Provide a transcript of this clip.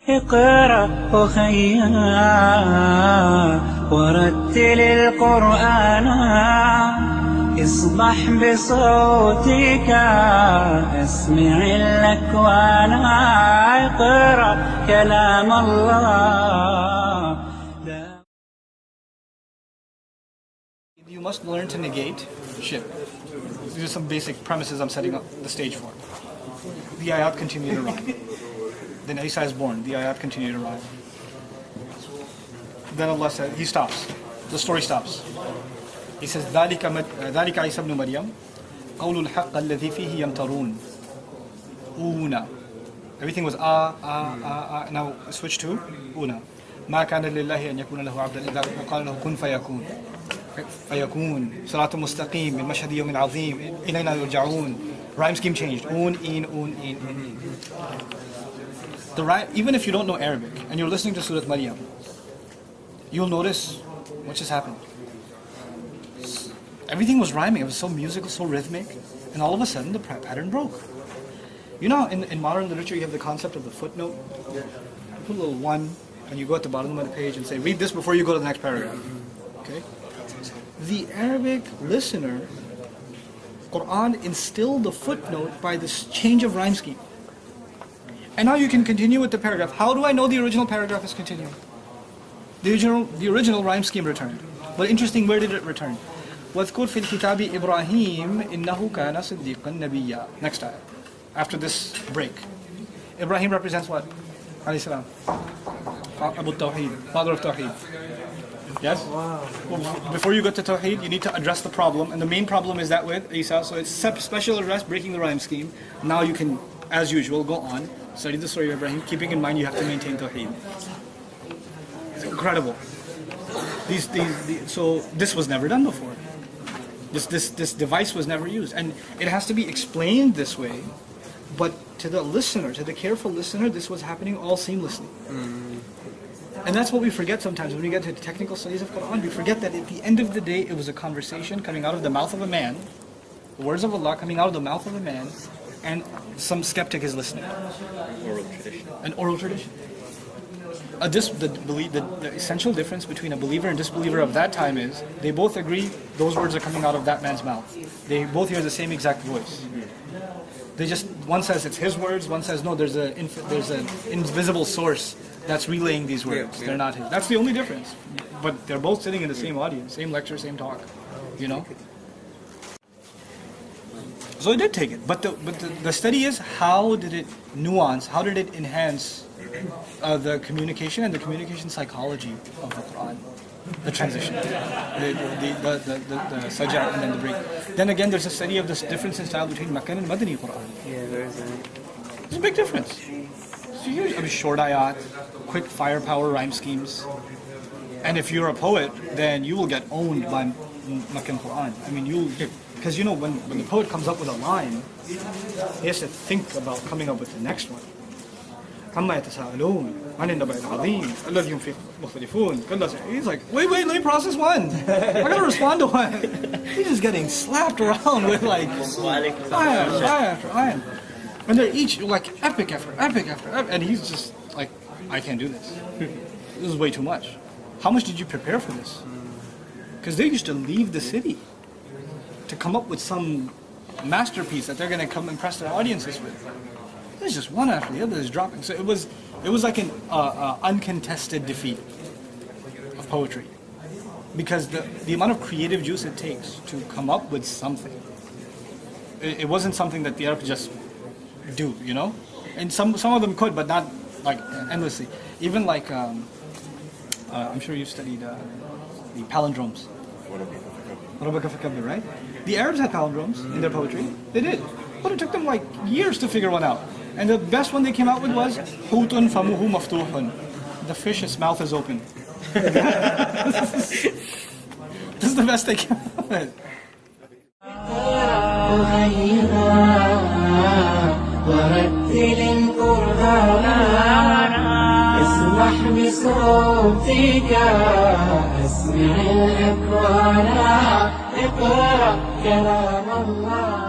اقرأ أخيا ورتل القرآن اصبح بصوتك اسمع الأكوان اقرأ كلام الله. You must learn to negate shirk. These are some basic premises I'm setting up the stage for. The ayat continue to run. Then Isa is born. The ayat continue to run. Then Allah said, He stops. The story stops. He says, ذَلِكَ عِيسَى بْنُ مَرْيَمَ قَوْلُ الْحَقَّ الَّذِي فِيهِ يَمْتَرُونَ Una. Everything was Now switch to Una. مَا كَانَ لِلَّهِ أَنْ يَكُونَ لَهُ عَبْدًا إِذَا قَالَ لَهُ كُنْ فَيَكُونُ فَيَكُونُ صِرَاطٌ مُسْتَقِيمٌ مِنْ مَشْهَدِ يَوْمٍ عَظِيمٍ إِلَيْنَا يُرْجَعُونَ Rhyme scheme changed. In. The rhyme, even if you don't know Arabic and you're listening to Surah Maryam, you'll notice what just happened. Everything was rhyming. It was so musical, so rhythmic, and all of a sudden the pattern broke. You know, in modern literature, you have the concept of the footnote. You put a little one, and you go at the bottom of the page and say, read this before you go to the next paragraph. Okay? The Arabic listener, Quran instilled the footnote by this change of rhyme scheme. And now you can continue with the paragraph. How do I know the original paragraph is continuing? The original rhyme scheme returned. But interesting, where did it return? وَاذْكُرْ فِي الْكِتَابِ إِبْرَاهِيمَ إِنَّهُ كَانَ صِدِّيقًا نَبِيًّا. Next time, after this break. Ibrahim represents what? Alayhi salam. Abu Tawheed, father of Tawheed. Yes? Wow. Well, before you get to Tawheed, you need to address the problem. And the main problem is that with Isa. So it's special address, breaking the rhyme scheme. Now you can, as usual, go on. Study the story of Ibrahim, keeping in mind you have to maintain Tawheed. It's incredible. So this was never done before. This device was never used. And it has to be explained this way, but to the listener, to the careful listener, this was happening all seamlessly. And that's what we forget sometimes when we get to the technical studies of Quran. We forget that at the end of the day, it was a conversation coming out of the mouth of a man, the words of Allah coming out of the mouth of a man, and some skeptic is listening. Oral tradition. An oral tradition. The essential difference between a believer and disbeliever of that time is they both agree those words are coming out of that man's mouth. They both hear the same exact voice. They just, one says it's his words, one says no, there's an invisible source that's relaying these words. They're not his. That's the only difference. But they're both sitting in the same audience, same lecture, same talk. You know? So it did take it, but the study is how did it nuance, how did it enhance the communication and the communication psychology of the Quran, the transition, the sajah and then the break. Then again, there's a study of the difference in style between Makkan and Madani Quran. Yeah, there is. There's a big difference. It's huge. I mean, short ayat, quick firepower rhyme schemes, and if you're a poet, then you will get owned by Makkan Quran. I mean, you'll get. Because you know, when the poet comes up with a line, he has to think about coming up with the next one. عَمَّا يَتَسَاءَلُونَ عَنِ النَّبَإِ الْعَظِيمِ الَّذِي هُمْ فِيهِ مُخْتَلِفُونَ. He's like, wait, let me process one. I gotta respond to one. He's just getting slapped around with like ayah after ayah. And they're each like epic after epic after epic. And he's just like, I can't do this. This is way too much. How much did you prepare for this? Because they used to leave the city to come up with some masterpiece that they're going to come impress their audiences with. There's just one after the other is dropping. So it was like an uncontested defeat of poetry, because the amount of creative juice it takes to come up with something. It wasn't something that the Arabs just do, you know. And some of them could, but not like endlessly. Even like I'm sure you studied the palindromes. Right? The Arabs had palindromes in their poetry. They did. But it took them like years to figure one out. And the best one they came out with was Hutun famuhu maftuhun. The fish's mouth is open. This is the best they came out with. اسمح بصوتك اسمع الأكوان اقرأ كلام الله.